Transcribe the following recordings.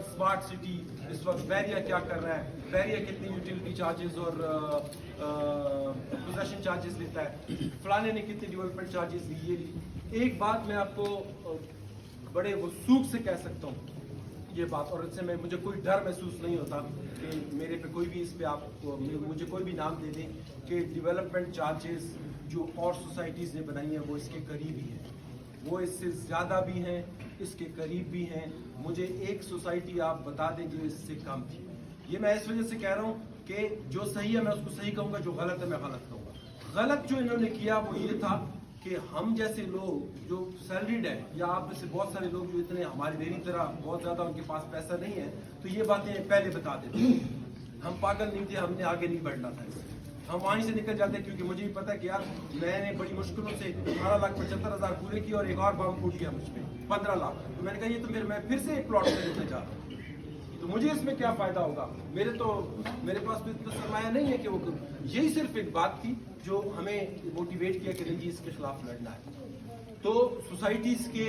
वक्त smart city, इस वक्त बैरिया क्या कर रहा है, बैरिया कितनी यूटिलिटी चार्जेस और पोजेशन चार्जेस लेता है, फलाने ने कितनी डेवलपमेंट चार्जेस ली, ये ली। एक बात मैं आपको बड़े वसूख से कह सकता हूँ ये बात, और इससे मुझे कोई डर महसूस नहीं होता कि मेरे पे कोई भी इस पे आप मुझे कोई भी नाम दे दें कि डेवलपमेंट चार्जेस जो और सोसाइटीज़ ने बनाई हैं वो इसके करीब ही हैं, वो इससे ज़्यादा भी हैं, इसके करीब भी हैं। मुझे एक सोसाइटी आप बता दें जो इससे कम थी। ये मैं इस वजह से कह रहा हूँ कि जो सही है मैं उसको सही कहूँगा, जो गलत है मैं गलत कहूँगा। गलत जो इन्होंने किया वो ये था कि हम जैसे लोग जो सैलरीड है, या आप जैसे बहुत सारे लोग जो इतने हमारी मेरी तरह बहुत ज़्यादा उनके पास पैसा नहीं है, तो ये बातें पहले बता देते। हम पागल नहीं थे, हमने आगे नहीं बढ़ना था इससे, हम वहीं से निकल जाते, क्योंकि मुझे भी पता है कि यार मैंने बड़ी मुश्किलों से 18,75,000 पूरे किए और एक और बम फूट गया मुझ पर 15 लाख। तो मैंने कहा ये तो मैं फिर से एक प्लॉट खरीदने जा रहा हूँ, तो मुझे इसमें क्या फायदा होगा, मेरे पास तो इतना सरमाया नहीं है कि वो करूँ। यही सिर्फ एक बात थी जो हमें मोटिवेट किया कि नहीं जी इसके खिलाफ लड़ना है। तो सोसाइटीज़ के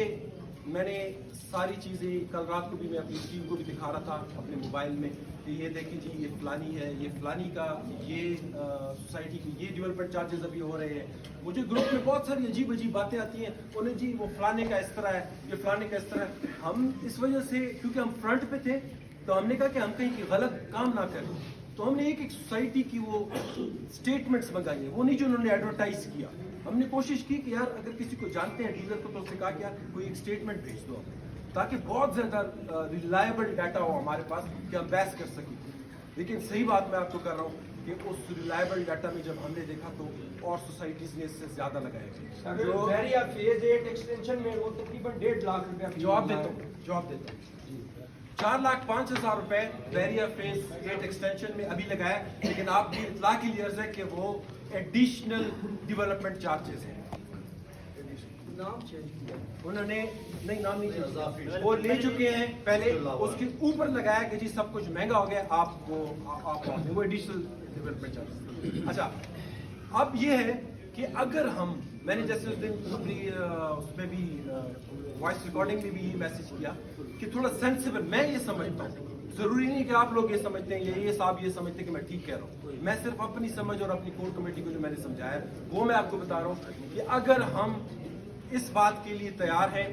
मैंने सारी चीज़ें कल रात को भी मैं अपनी टीम को भी दिखा रहा था अपने मोबाइल में कि ये देखिए जी ये फलानी है, ये फलानी का ये सोसाइटी की ये डेवलपमेंट चार्जेस अभी हो रहे हैं। मुझे ग्रुप में बहुत सारी अजीब अजीब बातें आती हैं, उन्हें जी वो फलाने का इस तरह है, ये फलाने का इस तरह है। हम इस वजह से क्योंकि हम फ्रंट पे थे तो हमने कहा कि हम कहीं की गलत काम ना करें, तो हमने एक सोसाइटी की वो स्टेटमेंट्स मंगाई है, वो नहीं जो उन्होंने एडवर्टाइज किया। हमने कोशिश की कि यार अगर किसी को जानते हैं डीलर को तो उससे कहा कि यार कोई एक स्टेटमेंट भेज दो ताकि बहुत ज़्यादा रिलायबल डाटा हो हमारे पास कि हम बहस कर सकें। लेकिन सही बात मैं आपको कर रहा हूँ कि उस रिलायबल डाटा में जब हमने देखा तो और सोसाइटीज़ ने इससे ज़्यादा लगाया। जो बैरिया फेज 8 एक्सटेंशन में वो तकरीबन 1.5 लाख रुपया जवाब देता हूँ 4,05,000 रुपए बैरिया फेज 8 एक्सटेंशन में अभी लगाया, लेकिन आपकी इत्तला के लिए अर्ज है कि वो एडिशनल डेवलपमेंट चार्जेस हैं। नाम चेंज किया उन्होंने, नहीं नाम नहीं चेंज, वो ले चुके हैं पहले, उसके ऊपर लगाया कि जी सब कुछ महंगा हो गया, आप वो एडिशनल डेवलपमेंट चार्जेस। अच्छा, अब ये है कि अगर हम, मैंने जैसे उस दिन अपनी उसमें भी वॉइस रिकॉर्डिंग में भी ये मैसेज किया कि थोड़ा सेंसिबल, मैं ये समझता हूँ, जरूरी नहीं कि आप लोग ये समझते हैं ये साहब ये समझते हैं कि मैं ठीक कह रहा हूँ, मैं सिर्फ अपनी समझ और अपनी कोर कमेटी को जो मैंने समझाया वो मैं आपको बता रहा हूँ कि अगर हम इस बात के लिए तैयार हैं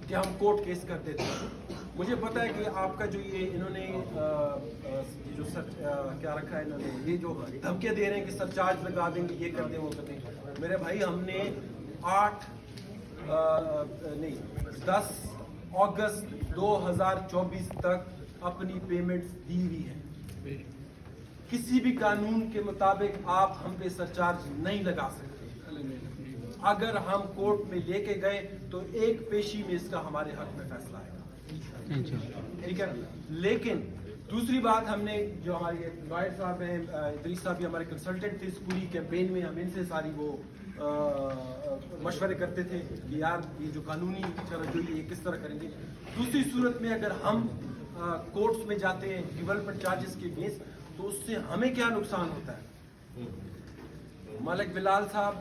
कि हम कोर्ट केस कर देते हैं। मुझे पता है कि आपका जो ये इन्होंने जो क्या रखा है इन्होंने, ये जो धमकियाँ दे रहे हैं कि सरचार्ज लगा देंगे, ये कर दें वो कर दें। मेरे भाई हमने 10 अगस्त 2024 तक अपनी पेमेंट्स दी हुई है। किसी भी कानून के मुताबिक आप हम पे सरचार्ज नहीं लगा सकते। अगर हम कोर्ट में लेके गए तो एक पेशी में इसका हमारे हक में फैसला आएगा, ठीक है। लेकिन दूसरी बात, हमने जो हमारे लॉयर साहब हैं, इदरीस साहब भी हमारे कंसल्टेंट थे इस पूरी कैंपेन में, हम इनसे सारी वो मशवरे करते थे कि यार ये जो कानूनी शरत जो ये किस तरह करेंगे। दूसरी सूरत में अगर हम कोर्ट्स में जाते हैं डेवलपमेंट चार्जेस के बेस, तो उससे हमें क्या नुकसान होता है। मलिक बिलाल साहब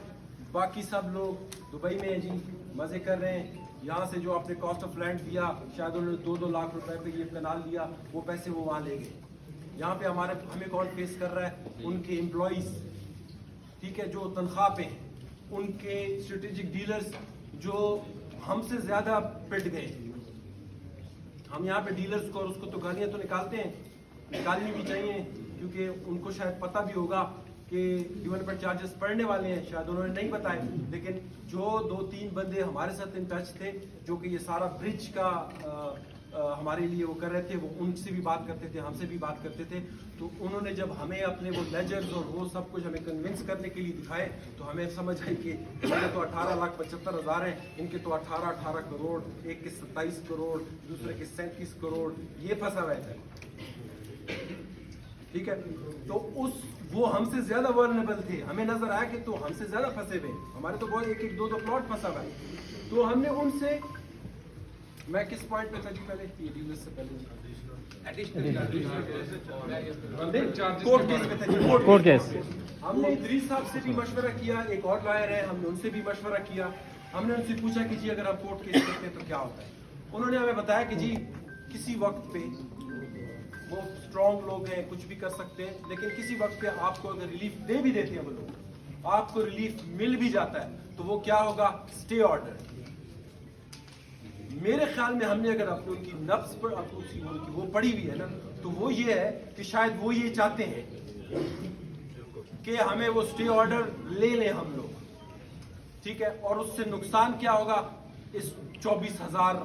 बाकी सब लोग दुबई में हैं जी, मज़े कर रहे हैं, यहाँ से जो आपने कॉस्ट ऑफ लैंड दिया, शायद उन्होंने 2-2 लाख रुपए पे ये कनाल लिया, वो पैसे वो वहाँ ले गए। यहाँ पे हमें कौन फेस कर रहा है, उनके एम्प्लॉइज, ठीक है, जो तनख्वाह पे हैं, उनके स्ट्रेटेजिक डीलर्स जो हमसे ज़्यादा पिट गए। हम यहाँ पे डीलर्स को और उसको तो गालियाँ तो निकालते हैं, निकालनी भी चाहिए, क्योंकि उनको शायद पता भी होगा कि डेवलपमेंट चार्जेस पड़ने वाले हैं, शायद उन्होंने नहीं बताए। लेकिन जो 2-3 बंदे हमारे साथ इन टच थे जो कि ये सारा ब्रिज का हमारे लिए वो कर रहे थे, वो उनसे भी बात करते थे, हमसे भी बात करते थे, तो उन्होंने जब हमें अपने वो लेजर्स और वो सब कुछ हमें कन्विंस करने के लिए दिखाए, तो हमें समझ आई कि मेरे तो 18,75,000 हैं, इनके तो 18 करोड़, एक के 27 करोड़, दूसरे के 37 करोड़, ये फंसा हुआ है, ठीक है। तो वो हमसे ज्यादा वल्नरेबल थे, हमें नजर आया कि तो हमसे ज्यादा फंसे हुए, हमारे तो बहुत 1-1, 2-2 प्लॉट फंसा हुआ है। तो हमने उनसे, मैं किस पॉइंट पे था जी पहले, ये डीलर्स से पहले कोर्ट केस में था, कोर्ट केस। हमने इदरीस साहब से भी मशवरा किया, एक और लॉयर है, हमने उनसे भी मशवरा किया। हमने उनसे पूछा कि जी अगर आप कोर्ट केस करते हैं तो क्या होता है। उन्होंने हमें बताया कि जी किसी वक्त पे वो स्ट्रॉन्ग लोग हैं, कुछ भी कर सकते हैं, लेकिन किसी वक्त पे आपको अगर रिलीफ दे भी देते हैं वो लोग, आपको रिलीफ मिल भी जाता है, तो वो क्या होगा? Stay order. मेरे ख्याल में हमने अगर अपनी उनकी नफ्स पर उनकी वो पड़ी हुई है ना, तो वो ये है कि शायद वो ये चाहते हैं कि हमें वो स्टे ऑर्डर ले लें हम लोग, ठीक है? और उससे नुकसान क्या होगा इस 24,000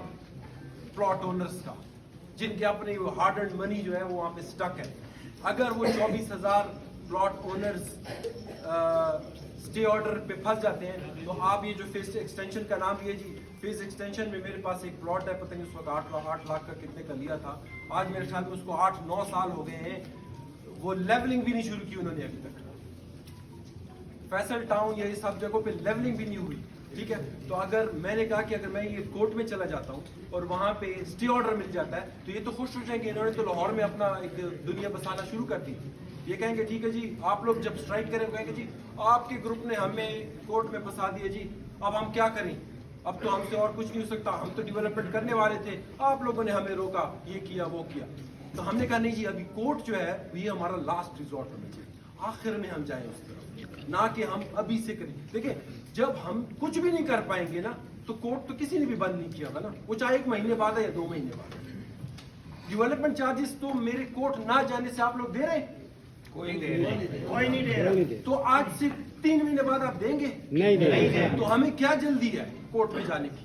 प्लॉट ओनर्स का, जिनके अपने वो हार्ड एंड मनी जो है वो वहां पे स्टक है। अगर वो 24,000 प्लॉट ओनर्स स्टे ऑर्डर पे फंस जाते हैं, तो आप ये जो फेज एक्सटेंशन का नाम लिया जी, फेज एक्सटेंशन में मेरे पास एक प्लॉट है, पता नहीं उस वक्त 8 लाख का कितने का लिया था, आज मेरे ख्याल में उसको 8-9 साल हो गए हैं, वो लेवलिंग भी नहीं शुरू की उन्होंने अभी तक। फैसल टाउन या ये सब जगहों पे लेवलिंग भी नहीं हुई, ठीक है? तो अगर मैंने कहा कि अगर मैं ये कोर्ट में चला जाता हूँ और वहां पे स्टे ऑर्डर मिल जाता है, तो ये तो खुश हो जाएंगे, इन्होंने तो लाहौर में अपना एक दुनिया बसाना शुरू कर दी। ये कहेंगे ठीक है जी, आप लोग जब स्ट्राइक करें कहेंगे जी आपके ग्रुप ने हमें कोर्ट में फंसा दिया जी, अब हम क्या करें, अब तो हमसे और कुछ नहीं हो सकता, हम तो डेवलपमेंट करने वाले थे, आप लोगों ने हमें रोका, ये किया वो किया। तो हमने कहा नहीं जी, अभी कोर्ट जो है ये हमारा लास्ट रिजॉर्ट होना चाहिए, आखिर में हम जाएं उस तरफ, ना कि हम अभी से करें। देखिए, जब हम कुछ भी नहीं कर पाएंगे ना, तो कोर्ट तो किसी ने भी बंद नहीं किया होगा ना, वो चाहे 1 महीने बाद है या 2 महीने बाद। डेवलपमेंट चार्जेस तो मेरे कोर्ट ना जाने से आप लोग दे रहे हैं? कोई नहीं दे रहा। तो आज से 3 महीने बाद आप देंगे? नहीं दे। तो हमें क्या जल्दी है कोर्ट में जाने की?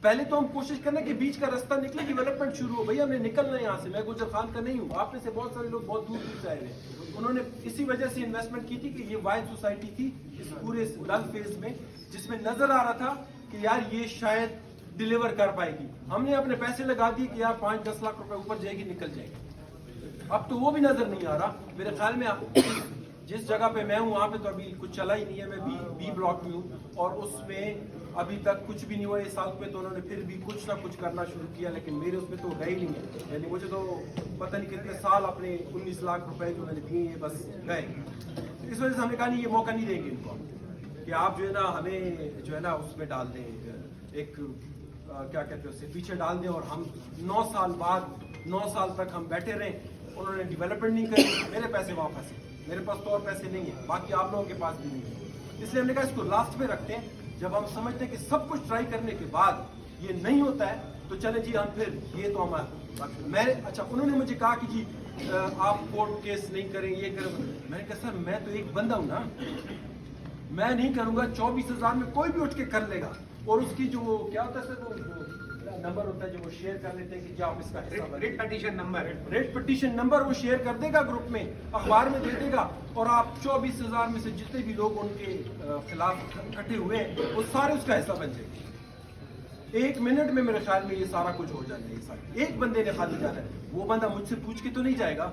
पहले तो हम कोशिश करना कि बीच का रास्ता निकले, डेवलपमेंट शुरू हो। भैया हमने निकलना है यहाँ से, मैं गुजर खान का नहीं हूँ, आप में से बहुत सारे लोग बहुत दूर दूर से आए हैं। उन्होंने इसी वजह से इन्वेस्टमेंट की थी कि ये वाइड सोसाइटी थी इस पूरे लल फेज में, जिसमें नजर आ रहा था कि यार ये शायद डिलीवर कर पाएगी। हमने अपने पैसे लगा दिए कि यार 5-10 लाख रुपए ऊपर जाएगी, निकल जाएगी। अब तो वो भी नजर नहीं आ रहा मेरे ख्याल में। जिस जगह पे मैं हूँ वहां पे तो अभी कुछ चला ही नहीं है, मैं बी ब्लॉक में हूँ और उसमें अभी तक कुछ भी नहीं हुआ। इस साल पे तो उन्होंने फिर भी कुछ ना कुछ करना शुरू किया, लेकिन मेरे उसमें तो गए ही नहीं है। यानी मुझे तो पता नहीं कितने साल अपने 19 लाख रुपए जो मैंने दिए बस गए। इस वजह से हमने कहा नहीं, ये मौका नहीं देंगे इनको कि आप जो है ना हमें जो है ना उसमें डाल दें, एक क्या कहते हैं उससे पीछे डाल दें और हम 9 साल बाद 9 साल तक हम बैठे रहें। उन्होंने डेवलपमेंट नहीं करी, मेरे पैसे वापस हैं, मेरे पास तो और पैसे नहीं है, बाकी आप लोगों के पास भी नहीं है। इसलिए हमने कहा इसको लास्ट में रखते हैं, जब हम समझते हैं कि सब कुछ ट्राई करने के बाद ये नहीं होता है तो चले जी हम फिर ये तो हमारा मैं अच्छा। उन्होंने मुझे कहा कि जी आप कोर्ट केस नहीं करें, ये करें। मैंने कहा सर मैं तो एक बंदा हूं ना, मैं नहीं करूंगा। 24,000 में कोई भी उठ के कर लेगा, और उसकी जो क्या होता है सर वो नंबर होता है जो वो शेयर कर लेते हैं कि क्या आप इसका हिस्सा रेट पिटीशन नंबर वो शेयर कर देगा ग्रुप में, अखबार में दे देगा, और आप 24,000 में से जितने भी लोग उनके खिलाफ इकट्ठे हुए हैं वो सारे उसका हिस्सा बन जाएंगे। 1 मिनट में मेरे ख्याल में ये सारा कुछ हो जाएगा। ये सारा एक बंदे ने खाली जाना है, वो बंदा मुझसे पूछ के तो नहीं जाएगा,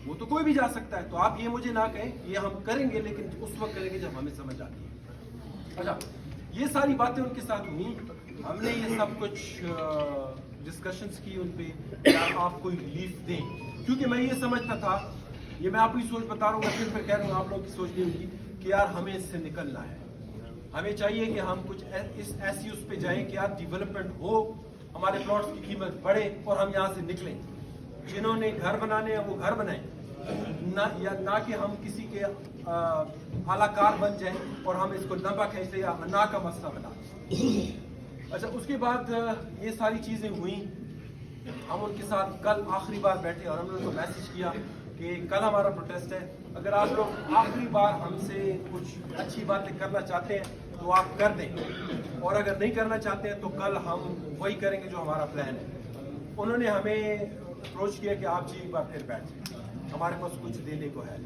वो तो कोई भी जा सकता है। तो आप ये मुझे ना कहें, ये हम करेंगे लेकिन उस वक्त करेंगे जब हमें समझ आती है। अच्छा, ये सारी बातें उनके साथ हुई, हमने ये सब कुछ डिस्कशंस की उन पे यार आप कोई रिलीफ दें, क्योंकि मैं ये समझता था, ये मैं आपकी सोच बता रहा हूँ, फिर कह रहा हूँ आप लोगों की सोच नहीं होगी कि यार हमें इससे निकलना है। हमें चाहिए कि हम कुछ इस ऐसी उस पे जाएं कि यार डेवलपमेंट हो, हमारे प्लॉट्स की कीमत बढ़े और हम यहाँ से निकलें। जिन्होंने घर बनाने हैं वो घर बनाएं, ना कि हम किसी के आलाकार बन जाएं और हम इसको लंबा खींचे या ना का मसला बना। अच्छा, उसके बाद ये सारी चीज़ें हुई, हम उनके साथ कल आखिरी बार बैठे और हमने उनको मैसेज किया कि कल हमारा प्रोटेस्ट है, अगर आप लोग आखिरी बार हमसे कुछ अच्छी बातें करना चाहते हैं तो आप कर दें, और अगर नहीं करना चाहते हैं तो कल हम वही करेंगे जो हमारा प्लान है। उन्होंने हमें अप्रोच किया कि आप जी एक बार फिर बैठ जाए, हमारे पास कुछ देने को है।